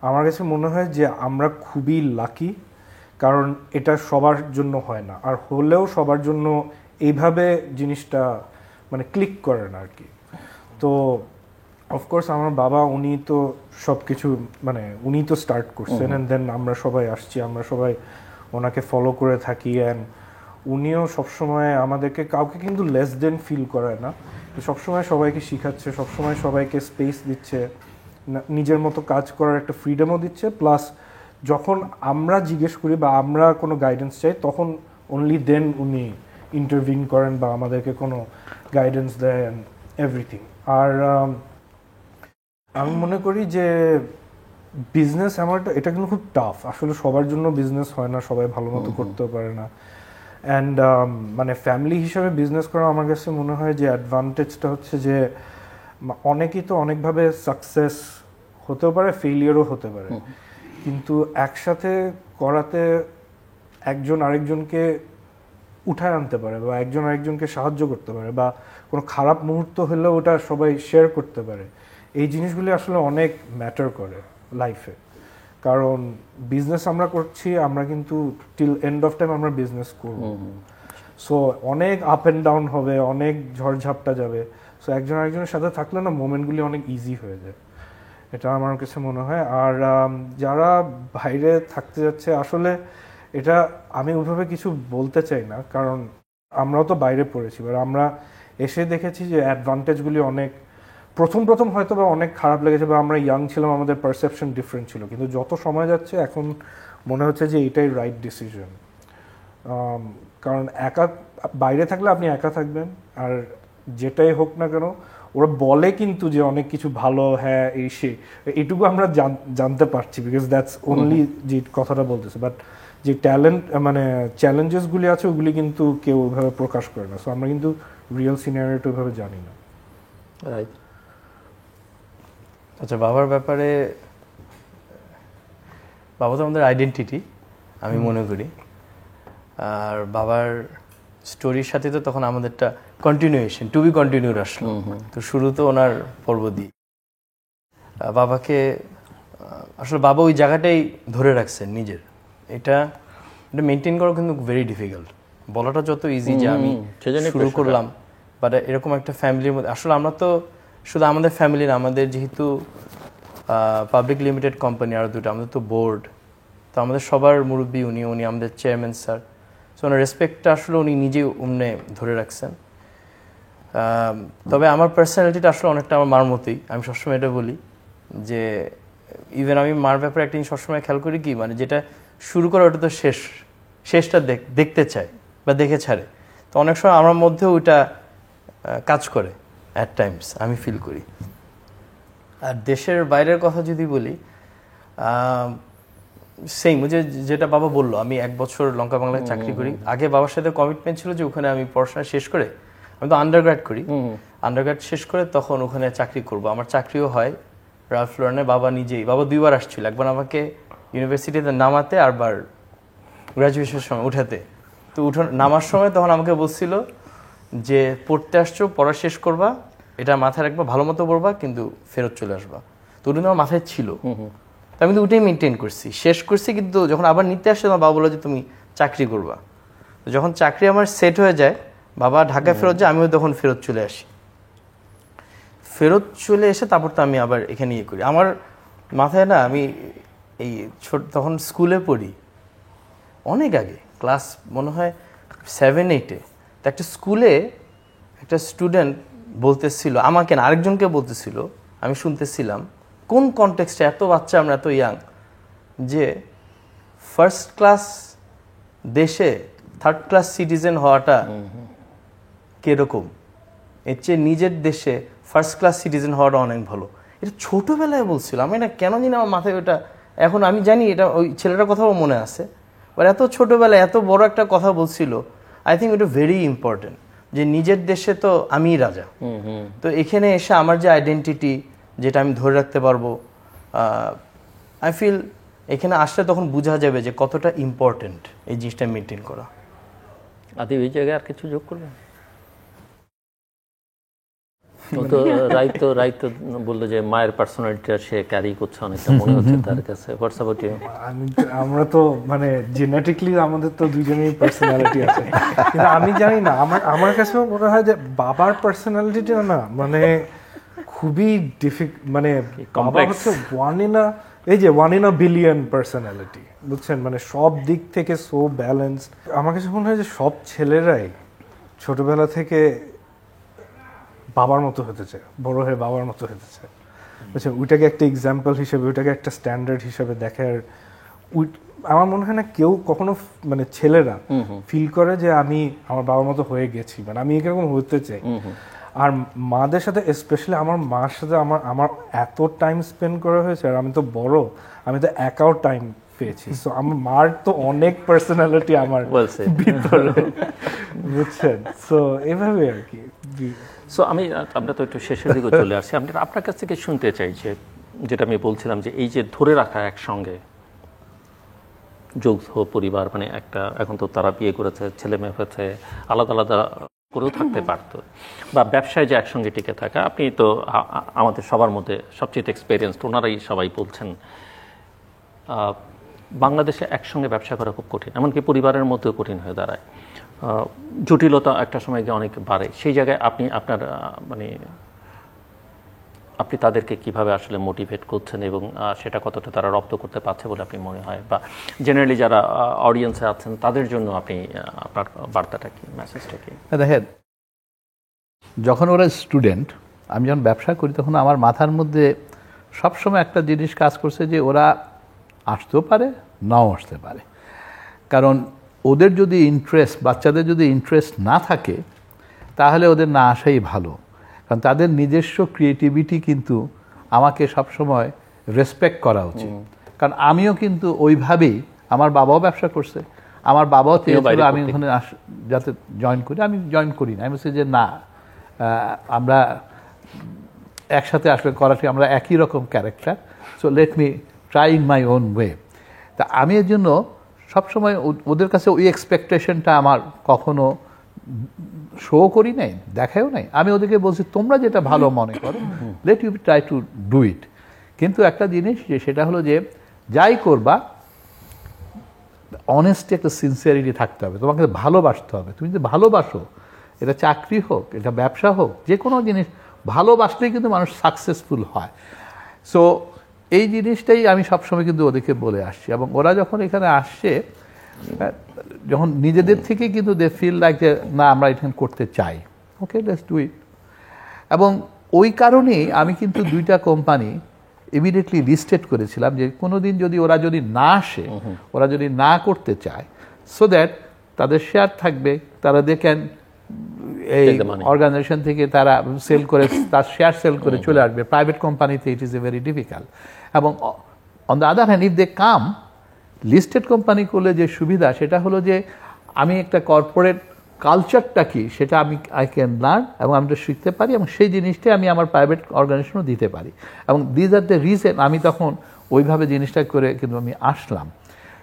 আমার কাছে মনে হয় যে আমরা খুবই লাকি, কারণ এটা সবার জন্য হয় না, আর হলেও সবার জন্য এইভাবে জিনিসটা মানে ক্লিক করে না আর কি। তো অফকোর্স আমার বাবা উনি তো সব কিছু মানে উনি তো স্টার্ট করছেন, অ্যান্ড দেন আমরা সবাই আসছি, আমরা সবাই ওনাকে ফলো করে থাকি, অ্যান্ড উনিও সবসময় আমাদেরকে কাউকে কিন্তু লেস দেন ফিল করায় না, সবসময় সবাইকে শিখাচ্ছে, সবসময় সবাইকে স্পেস দিচ্ছে, নিজের মতো কাজ করার একটা ফ্রিডমও দিচ্ছে। প্লাস যখন আমরা জিজ্ঞেস করি বা আমরা কোনো গাইডেন্স চাই, তখন অনলি দেন উনি ইন্টারভিন করেন বা আমাদেরকে কোনো গাইডেন্স দেন এভরিথিং। আর আমি মনে করি যে বিজনেস এটা কিন্তু খুব টাফ, আসলে সবার জন্য বিজনেস হয় না, সবাই ভালো মতো করতেও পারে না। অ্যান্ড মানে ফ্যামিলি হিসাবে বিজনেস করা আমার কাছে মনে হয় যে অ্যাডভান্টেজটা হচ্ছে যে অনেকেই তো অনেকভাবে সাকসেস হতেও পারে, ফেইলিয়ারও হতে পারে, কিন্তু একসাথে করাতে একজন আরেকজনকে উঠায় আনতে পারে বা একজন আরেকজনকে সাহায্য করতে পারে, বা কোনো খারাপ মুহূর্ত হলেও ওটা সবাই শেয়ার করতে পারে। এই জিনিসগুলি আসলে অনেক ম্যাটার করে লাইফে, কারণ বিজনেস আমরা করছি, আমরা কিন্তু টিল এন্ড অফ টাইম আমরা বিজনেস করব। সো অনেক আপ অ্যান্ড ডাউন হবে, অনেক ঝড়ঝাপটা যাবে। সো একজন আরেকজনের সাথে থাকলে না মোমেন্টগুলি অনেক ইজি হয়ে যায়, এটা আমার কাছে মনে হয়। আর যারা বাইরে থাকতে যাচ্ছে, আসলে এটা আমি ওইভাবে কিছু বলতে চাই না, কারণ আমরাও তো বাইরে পড়েছি, এবার আমরা এসে দেখেছি যে অ্যাডভান্টেজগুলি অনেক, প্রথম হয়তো বা অনেক খারাপ লেগেছে বা আমরা ইয়াং ছিলাম, আমাদের পারসেপশন ডিফারেন্ট ছিল, কিন্তু যত সময় যাচ্ছে এখন মনে হচ্ছে যে এটাই রাইট ডিসিশন। কারণ বাইরে থাকলে আপনি একা থাকবেন, আর যেটাই হোক না কেন ওরা বলে কিন্তু যে অনেক কিছু ভালো, হ্যাঁ এই এইটুকু আমরা জানতে পারছি, বিকজ দ্যাটস অনলি যে কথাটা বলতেছে, বাট যে ট্যালেন্ট মানে চ্যালেঞ্জেসগুলি আছে ওগুলি কিন্তু কেউ ওইভাবে প্রকাশ করে না। সো আমরা কিন্তু রিয়েল সিনারিওটা ওইভাবে জানি না। রাইট। আচ্ছা, বাবার ব্যাপারে, বাবা তো আমাদের আইডেন্টিটি আমি মনে করি, আর বাবার স্টোরির সাথে তো তখন আমাদেরটা কন্টিনিউয়েশন, টু বি কন্টিনিউড আসলো। তো শুরু তো ওনার পর্ব দিয়ে বাবাকে, আসলে বাবা ওই জায়গাটাই ধরে রাখছেন নিজের, এটা মেনটেন করা কিন্তু ভেরি ডিফিকাল্ট। বলাটা যত ইজি যে আমি শুরু করলাম, বাট এরকম একটা ফ্যামিলির মধ্যে, আসলে আমরা তো শুধু আমাদের ফ্যামিলি না, আমাদের যেহেতু পাবলিক লিমিটেড কোম্পানি আর দুটো, আমাদের তো বোর্ড, তো আমাদের সবার মুরব্বী উনি আমাদের চেয়ারম্যান স্যার। সো ওনার রেসপেক্টটা আসলে উনি নিজেই উমনে ধরে রাখছেন। তবে আমার পার্সোনালিটিটা আসলে অনেকটা আমার মার মতোই। আমি সবসময় এটা বলি যে ইভেন আমি মার ব্যাপারে একটা জিনিস সবসময় খেয়াল করি কি, মানে যেটা শুরু করে ওটা তো শেষটা দেখতে চায় বা দেখে ছাড়ে। তো অনেক সময় আমার মধ্যেও ওইটা কাজ করে অ্যাট টাইমস, আমি ফিল করি। আর দেশের বাইরের কথা যদি বলি, সেম যেটা বাবা বললো, আমি 1 বছর লঙ্কা বাংলায় চাকরি করি। আগে বাবার সাথে কমিটমেন্ট ছিল যে ওখানে আমি পড়াশোনা শেষ করে, আমি তো আন্ডারগ্রেড করি, আন্ডারগ্রেড শেষ করে তখন ওখানে চাকরি করব। আমার চাকরিও হয় রালফ লরেনে। বাবা 2 বার আসছিল, একবার আমাকে ইউনিভার্সিটিতে নামাতে, আরবার গ্র্যাজুয়েশনের সময় উঠাতে। তো নামার সময় তখন আমাকে বলছিল যে পড়তে আসছো, পড়া শেষ করবা, এটা মাথায় রাখবা, ভালো মতো পড়বা, কিন্তু ফেরত চলে আসবা। তো ওটা আমার মাথায় ছিল, তো আমি কিন্তু ওটাই মেনটেন করছি, শেষ করছি। কিন্তু যখন আবার নিতে আসছে আমার বাবা বললো যে তুমি চাকরি করবা। তো যখন চাকরি আমার সেট হয়ে যায়, বাবা ঢাকায় ফেরত যায়, আমিও তখন ফেরত চলে আসি। ফেরত চলে এসে তারপর তো আমি আবার এখানে ইয়ে করি। আমার মাথায় না, আমি এই তখন স্কুলে পড়ি, অনেক আগে ক্লাস মনে হয় 7-8-এ, তো একটা স্কুলে একটা স্টুডেন্ট বলতেছিল আমাকে না, আরেকজনকে বলতেছিল, আমি শুনতেছিলাম কোন কনটেক্সটে, এত বাচ্চা আমরা এত ইয়াং, যে ফার্স্ট ক্লাস দেশে থার্ড ক্লাস সিটিজেন হওয়াটা কিরকম, এর চেয়ে নিজের দেশে ফার্স্ট ক্লাস সিটিজেন হওয়াটা অনেক ভালো। এটা ছোটোবেলায় বলছিল, আমি এটা কেন জানি আমার মাথায় ওটা, এখন আমি জানি এটা ওই ছেলেটার কথাও মনে আছে, বাট এত ছোটোবেলায় এত বড় একটা কথা বলছিল। আই থিঙ্ক এটা ভেরি ইম্পর্টেন্ট, যে নিজের দেশে তো আমিই রাজা, তো এখানে এসে আমার যে আইডেন্টিটি, যেটা আমি ধরে রাখতে পারবো, আই ফিল এখানে আসলে তখন বোঝা যাবে যে কতটা ইম্পর্টেন্ট এই জিনিসটা মেনটেন করা। আদি এই জায়গায় আর কিছু যোগ করবেন? রাইত বললো যে মায়ের পার্সোনালিটিটা সে ক্যারি করছে অনেকটা, মনে হচ্ছে তার কাছে। What's about you? আমরা তো মানে জেনেটিকলি আমাদের তো দুজনেরই পার্সোনালিটি আছে, কিন্তু আমি জানি না, আমার কাছেও মনে হয় যে বাবার পার্সোনালিটিটা না মানে খুবই মানে বাবা হচ্ছে one in a billion personality, বুঝছেন, মানে সব দিক থেকে সো ব্যালেন্সড। আমার কাছে মনে হয় যে সব ছেলেরাই ছোটবেলা থেকে বাবার মতো হতে চায়, বড় হয়ে বাবার মতো হতে চায়, বুঝছেন। ওইটাকে একটা এক্সাম্পল হিসেবে, ওইটাকে একটা স্ট্যান্ডার্ড হিসেবে দেখার, আমার মনে হয় না কেউ কখনো মানে ছেলেরা ফিল করে যে আমি আমার বাবার মতো হয়ে গেছি, মানে আমি এরকম হতে চাই। আর মাদের সাথে স্পেশালি আমার মার সাথে আমার এত টাইম স্পেন্ড করা হয়েছে, আর আমি তো বড়, আমি তো একাও টাইম পেয়েছি। সো আমার মার তো অনেক পার্সোনালিটি আমার ভিতরে, বুঝছেন। সো এভাবে আর কি। সো আমরা তো একটু শেষের দিকে চলে আসছি, আপনার কাছ থেকে শুনতে চাই যে, যেটা আমি বলছিলাম যে এই যে ধরে রাখা একসঙ্গে যৌথ পরিবার, মানে একটা, এখন তো তারা বিয়ে করেছে, ছেলে মেয়ে হয়েছে, আলাদা আলাদা করেও থাকতে পারতো, বা ব্যবসায় যে একসঙ্গে টিকে থাকা, আপনি তো আমাদের সবার মধ্যে সবচেয়ে এক্সপেরিয়েন্সড, ওনারাই সবাই বলছেন বাংলাদেশে একসঙ্গে ব্যবসা করা খুব কঠিন, এমনকি পরিবারের মধ্যেও কঠিন হয়ে দাঁড়ায়, জটিলতা একটা সময় গিয়ে অনেক বাড়ে। সেই জায়গায় আপনি তাদেরকে কিভাবে আসলে মোটিভেট করছেন, এবং সেটা কতটা তারা রপ্ত করতে পারছে বলে আপনি মনে হয়, বা জেনারেলি যারা অডিয়েন্সে আছেন তাদের জন্য আপনি আপনার বার্তাটা কি, মেসেজটা কি? দেখেন, যখন ওরা স্টুডেন্ট, আমি যখন ব্যবসা করি, তখন আমার মাথার মধ্যে সবসময় একটা জিনিস কাজ করছে যে ওরা আসতেও পারে, নাও আসতে পারে। কারণ ওদের যদি ইন্টারেস্ট, বাচ্চাদের যদি ইন্টারেস্ট না থাকে, তাহলে ওদের না আসাই ভালো। কারণ তাদের নিজস্ব ক্রিয়েটিভিটি কিন্তু আমাকে সবসময় রেসপেক্ট করা উচিত। কারণ আমিও কিন্তু ওইভাবেই, আমার বাবাও ব্যবসা করছে, আমার বাবাও চেয়েছিল আমি ওখানে যাতে জয়েন করি, আমি জয়েন করি না। আমি বলছি যে না, আমরা একসাথে আসলে করাটি, আমরা একই রকম character, so let me try in my own way. তা আমি এর জন্য সবসময় ওদের কাছে ওই এক্সপেকটেশনটা আমার কখনো শো করি নাই, দেখাও নাই। আমি ওদেরকে বলছি তোমরা যেটা ভালো মনে করো, let you try to do it. কিন্তু একটা জিনিস, যে সেটা হলো যে যাই করবা, অনেস্টি, একটা সিনসিয়ারিটি থাকতে হবে, তোমাকে ভালোবাসতে হবে। তুমি যদি ভালোবাসো, এটা চাকরি হোক, এটা ব্যবসা হোক, যে কোনো জিনিস ভালোবাসলেই কিন্তু মানুষ সাকসেসফুল হয়। সো এই জিনিসটাই আমি সবসময় কিন্তু ওদেরকে বলে আসছি, এবং ওরা যখন এখানে আসছে, যখন নিজেদের থেকে কিন্তু দে ফিল লাইক যে না, আমরা এখানে করতে চাই, ওকে লেটস ডু ইট। এবং ওই কারণেই আমি কিন্তু 2টা কোম্পানি ইমিডিয়েটলি লিস্টেড করেছিলাম, যে কোনো দিন যদি ওরা যদি না আসে, ওরা যদি না করতে চায়, সো দ্যাট তাদের শেয়ার থাকবে, তারা দেখেন এই অর্গানাইজেশন থেকে তারা সেল করে, তার শেয়ার সেল করে চলে আসবে। প্রাইভেট কোম্পানিতে it is a very difficult. এবং on the other hand, if they come, listed company করলে যে সুবিধা, সেটা হলো যে আমি একটা কর্পোরেট কালচারটা কি, সেটা আই ক্যান লার্ন, এবং আমি তো শিখতে পারি, এবং সেই জিনিসটাই আমি আমার প্রাইভেট অর্গানাইজেশনও দিতে পারি। এবং দিজ আর দ্য রিজন আমি তখন ওইভাবে জিনিসটা করে কিন্তু আমি আসলাম।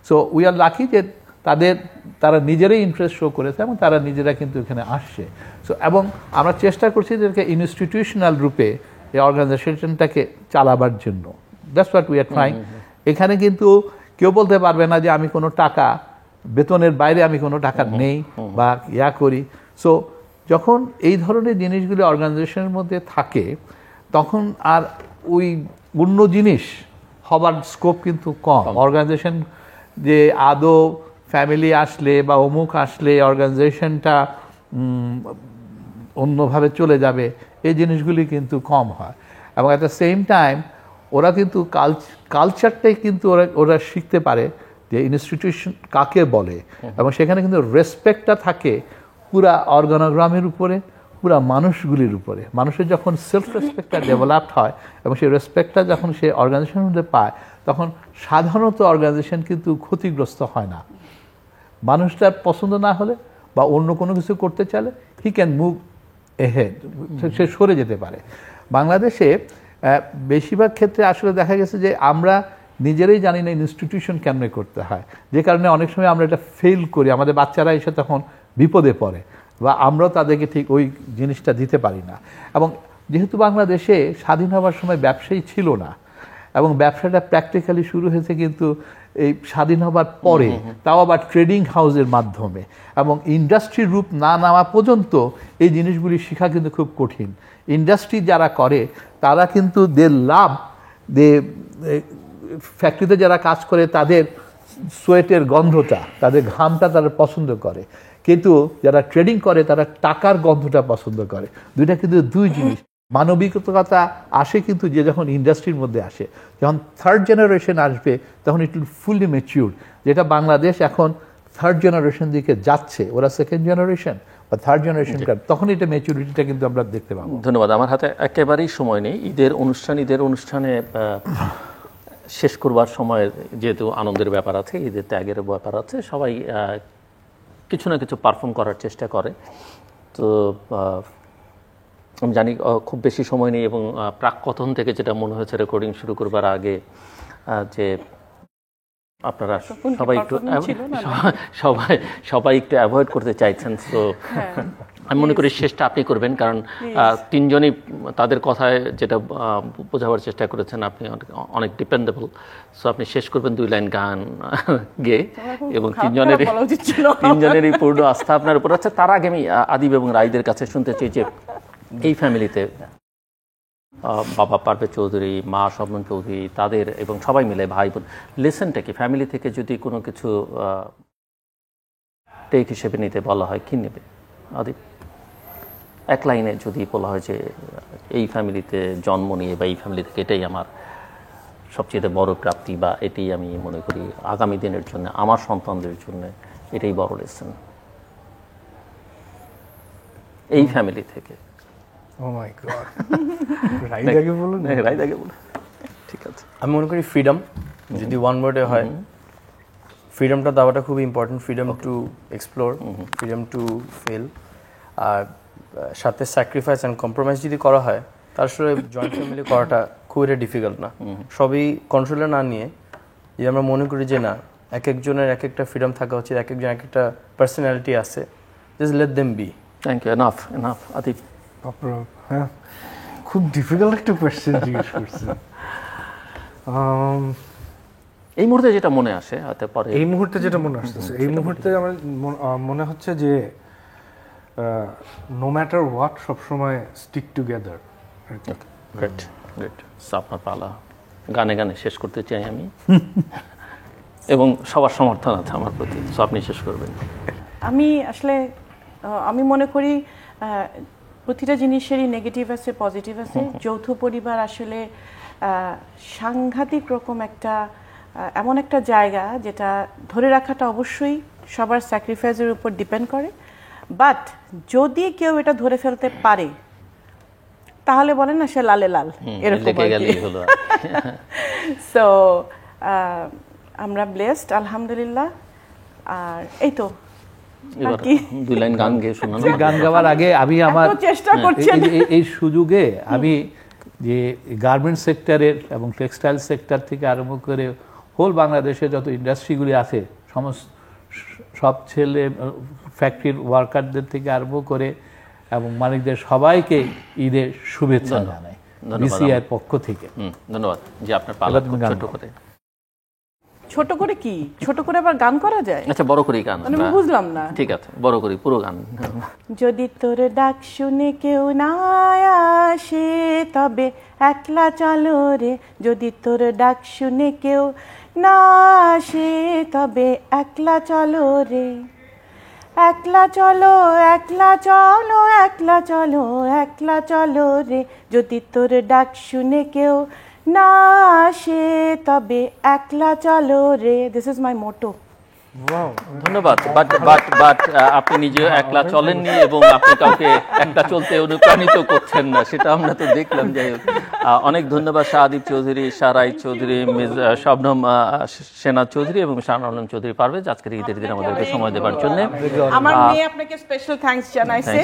সো উই আর লাকি যে তারা নিজেরাই ইন্টারেস্ট শো করেছে, এবং তারা নিজেরা কিন্তু এখানে আসছে। সো এবং আমরা চেষ্টা করছি যে ইনস্টিটিউশনাল রূপে এই অর্গানাইজেশনটাকে চালাবার জন্য। That's what we are trying. এখানে কিন্তু কেউ বলতে পারবে না যে আমি কোনো টাকা বেতনের বাইরে আমি কোনো টাকা নেই বা ইয়া করি। সো যখন এই ধরনের জিনিসগুলি অর্গানাইজেশনের মধ্যে থাকে তখন আর ওই অন্য জিনিস হবার স্কোপ কিন্তু কম। অর্গানাইজেশন যে আদৌ ফ্যামিলি আসলে বা অমুক আসলে অর্গানাইজেশনটা অন্যভাবে চলে যাবে এই জিনিসগুলি কিন্তু কম হয়। এবং অ্যাট দ্য সেম টাইম ওরা কিন্তু কালচারটাই কিন্তু ওরা শিখতে পারে যে ইনস্টিটিউশন কাকে বলে, এবং সেখানে কিন্তু রেসপেক্টটা থাকে পুরা অর্গানোগ্রামের উপরে, পুরা মানুষগুলির উপরে। মানুষের যখন সেলফ রেসপেক্টটা ডেভেলপড হয় এবং সেই রেসপেক্টটা যখন সে অর্গানাইজেশনের মধ্যে পায় তখন সাধারণত অর্গানাইজেশন কিন্তু ক্ষতিগ্রস্ত হয় না। মানুষটার পছন্দ না হলে বা অন্য কোনো কিছু করতে চাইলে হি ক্যান মুভ এহেড, সে সরে যেতে পারে। বাংলাদেশে বেশিরভাগ ক্ষেত্রে আসলে দেখা গেছে যে আমরা নিজেরাই জানি না ইনস্টিটিউশন কেমনে করতে হয়, যে কারণে অনেক সময় আমরা এটা ফেল করি। আমাদের বাচ্চারা এসে তখন বিপদে পড়ে বা আমরাও তাদেরকে ঠিক ওই জিনিসটা দিতে পারি না। এবং যেহেতু বাংলাদেশে স্বাধীন হওয়ার সময় ব্যবসায়ী ছিল না এবং ব্যবসাটা প্র্যাকটিক্যালি শুরু হয়েছে কিন্তু এই স্বাধীন হবার পরে, তাও আবার ট্রেডিং হাউসের মাধ্যমে, এবং ইন্ডাস্ট্রির রূপ না নেওয়া পর্যন্ত এই জিনিসগুলি শেখা কিন্তু খুব কঠিন। ইন্ডাস্ট্রি যারা করে তারা কিন্তু লাভ ফ্যাক্টরিতে যারা কাজ করে তাদের সোয়েটের গন্ধটা, তাদের ঘামটা তারা পছন্দ করে, কিন্তু যারা ট্রেডিং করে তারা টাকার গন্ধটা পছন্দ করে। দুইটা কিন্তু দুই জিনিস। মানবিকতা আসে কিন্তু যে যখন ইন্ডাস্ট্রির মধ্যে আসে, যখন থার্ড জেনারেশন আসবে তখন ইট উইল ফুললি ম্যাচিউর, যেটা বাংলাদেশ এখন থার্ড জেনারেশন দিকে যাচ্ছে। ওরা সেকেন্ড জেনারেশন বা থার্ড জেনারেশন, তখন এটা ম্যাচুরিটিটা কিন্তু আমরা দেখতে পাবো। ধন্যবাদ। আমার হাতে একেবারেই সময় নেই। ঈদের অনুষ্ঠানে শেষ করবার সময় যেহেতু আনন্দের ব্যাপার আছে, ঈদের ত্যাগের ব্যাপার আছে, সবাই কিছু না কিছু পারফর্ম করার চেষ্টা করে। তো আমি জানি খুব বেশি সময় নেই, এবং প্রাককথন থেকে যেটা মনে হয়েছে রেকর্ডিং শুরু করবার আগে যে আপনারা সবাই একটু অ্যাভয়েড করতে চাইছেন। তো আমি মনে করি শেষটা আপনি করবেন, কারণ তিনজনই তাদের কথায় যেটা বোঝাবার চেষ্টা করেছেন আপনি অনেক ডিপেন্ডেবল। সো আপনি শেষ করবেন 2 লাইন গান গেয়ে, এবং তিনজনেরই পূর্ণ আস্থা আপনার উপর আছে। তার আগে আমি আদিব এবং রাইদের কাছে শুনতে চাই যে এই ফ্যামিলিতে বাবা পারভেজ চৌধুরী, মা শবনম চৌধুরী, তাদের এবং সবাই মিলে ভাই বোন লেসনটা কি ফ্যামিলি থেকে যদি কোনো কিছু টেক হিসেবে নিতে বলা হয় কি নেবে আদিব? এক লাইনে যদি বলা হয় যে এই ফ্যামিলিতে জন্ম নিয়ে বা এই ফ্যামিলি থেকে এটাই আমার সবচেয়ে বড় প্রাপ্তি, বা এটাই আমি মনে করি আগামী দিনের জন্য আমার সন্তানদের জন্য এটাই বড় লেসন এই ফ্যামিলি থেকে। ও মাই গড, রাইদাকে বলুন। রাইদাকে বলুন, ঠিক আছে। আমি মনে করি ফ্রিডম, যদি ওয়ান ওয়ার্ডে হয়, ফ্রিডমটা দেওয়াটা খুব ইম্পর্টেন্ট। Freedom to explore, freedom to fail, আর সাথে স্যাক্রিফাইস অ্যান্ড কম্প্রোমাইজ যদি করা হয়, তার আসলে জয়েন্ট ফ্যামিলি করাটা খুব একটা ডিফিকাল্ট না। সবই কন্ট্রোলে না নিয়ে যদি আমরা মনে করি যে না, এক একজনের এক একটা ফ্রিডম থাকা উচিত, এক একজন এক একটা পার্সোনালিটি আছে, just let them be. Thank you. Enough Adib. হ্যাঁ, খুব ডিফিকাল্ট একটা কোয়েশ্চেন জিজ্ঞেস করছেন। এই মুহূর্তে যেটা মনে আসে, হয়তো পরে এই মুহূর্তে যেটা মনে আসতেছে, এই মুহূর্তে আমার মনে হচ্ছে যে নো ম্যাটার হোয়াট সবসময় স্টিক টুগেদার। Great great. আপনার পালা, গানে গানে শেষ করতে চাই আমি, এবং সবার সমর্থন আছে আমার প্রতি। সো আপনি শেষ করবেন। আমি মনে করি প্রতিটা জিনিসেরই নেগেটিভ আছে, পজিটিভ আছে। যৌথ পরিবার আসলে সাংঘাতিক রকম এমন একটা জায়গা যেটা ধরে রাখাটা অবশ্যই সবার স্যাক্রিফাইসের উপর ডিপেন্ড করে। বাট যদি কেউ এটা ধরে ফেলতে পারে তাহলে বলেন না, সে লালে লাল, এরকম। সো আমরা ব্লেসড, আলহামদুলিল্লাহ। আর এই তো 2 লাইন গান গেয়ে শোনান। গান গাওয়ার আগে আমি আমার চেষ্টা করছেন এই সুযোগে আমি যে গার্মেন্ট সেক্টরের এবং টেক্সটাইল সেক্টর থেকে আরম্ভ করে হোল বাংলাদেশে যত ইন্ডাস্ট্রিগুলি আছে, সব ছেলে ফ্যাক্টরির ওয়ার্কারদের থেকে আরম্ভ করে এবং মালিকদের সবাইকে ঈদের শুভেচ্ছা জানাই বিসিআইয়ের পক্ষ থেকে। ধন্যবাদ যে আপনার পালা ছোট করে ছোট করে কি ছোট করে আবার গান করা যায়? আচ্ছা বড় করেই গান, মানে আমি বুঝলাম না। ঠিক আছে বড় করি পুরো গান। যদি তোর ডাক শুনে কেউ না আসে তবে একলা চলো রে, যদি তোর ডাক শুনে কেউ না আসে তবে একলা চলো রে, একলা চলো একলা চলো একলা চলো একলা চলো রে, যদি তোর ডাক শুনে কেউ না আসে তবে একলা চলো রে। দিস ইজ মাই মোটো। ধন্যবাদ। বাট আপনি নিজে একলা চলেননি এবং আপনি কাউকে একলা চলতে অনুপ্রাণিত করছেন না, সেটা আমরা তো দেখলাম। যাই হোক, অনেক ধন্যবাদ শাহদীপ চৌধুরী, শাহরাই চৌধুরী, শবনম সেনা চৌধুরী এবং শাহনুর আলম চৌধুরী পারভেজ আজকের ঈদের দিন আমাদেরকে সময় দেওয়ার জন্য। আমার মেয়ে আপনাকে স্পেশাল থ্যাঙ্কস জানাইছে,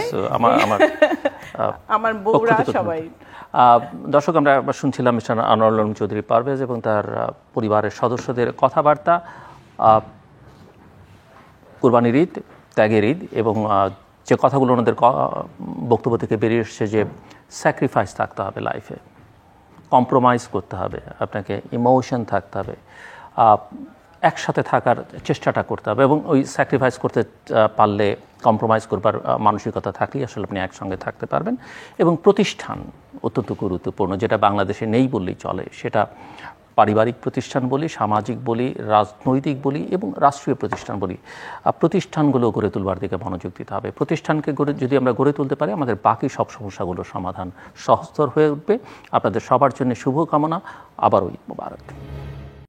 আমার বউরা সবাই। দর্শক, আমরা শুনছিলাম মিস্টার আনোয়ার আলম চৌধুরী পারভেজ এবং তার পরিবারের সদস্যদের কথাবার্তা। কুরবানির ঈদ, ত্যাগের ঈদ, এবং যে কথাগুলো ওনাদের বক্তব্য থেকে বেরিয়ে এসছে যে স্যাক্রিফাইস থাকতে হবে লাইফে, কম্প্রোমাইজ করতে হবে, আপনাকে ইমোশন থাকতে হবে, একসাথে থাকার চেষ্টাটা করতে হবে, এবং ওই স্যাক্রিফাইস করতে পারলে, কম্প্রোমাইজ করবার মানসিকতা থাকলেই আসলে আপনি একসঙ্গে থাকতে পারবেন। এবং প্রতিষ্ঠান অত্যন্ত গুরুত্বপূর্ণ, যেটা বাংলাদেশে নেই বললেই চলে। সেটা পারিবারিক প্রতিষ্ঠান বলি, সামাজিক বলি, রাজনৈতিক বলি এবং রাষ্ট্রীয় প্রতিষ্ঠান বলি, প্রতিষ্ঠানগুলো গড়ে তুলবার দিকে মনোযোগ দিতে হবে। প্রতিষ্ঠানকে যদি আমরা গড়ে তুলতে পারি, আমাদের বাকি সব সমস্যাগুলোর সমাধান সহজতর হয়ে উঠবে। আপনাদের সবার জন্য শুভকামনা। আবারও ঈদ মোবারক।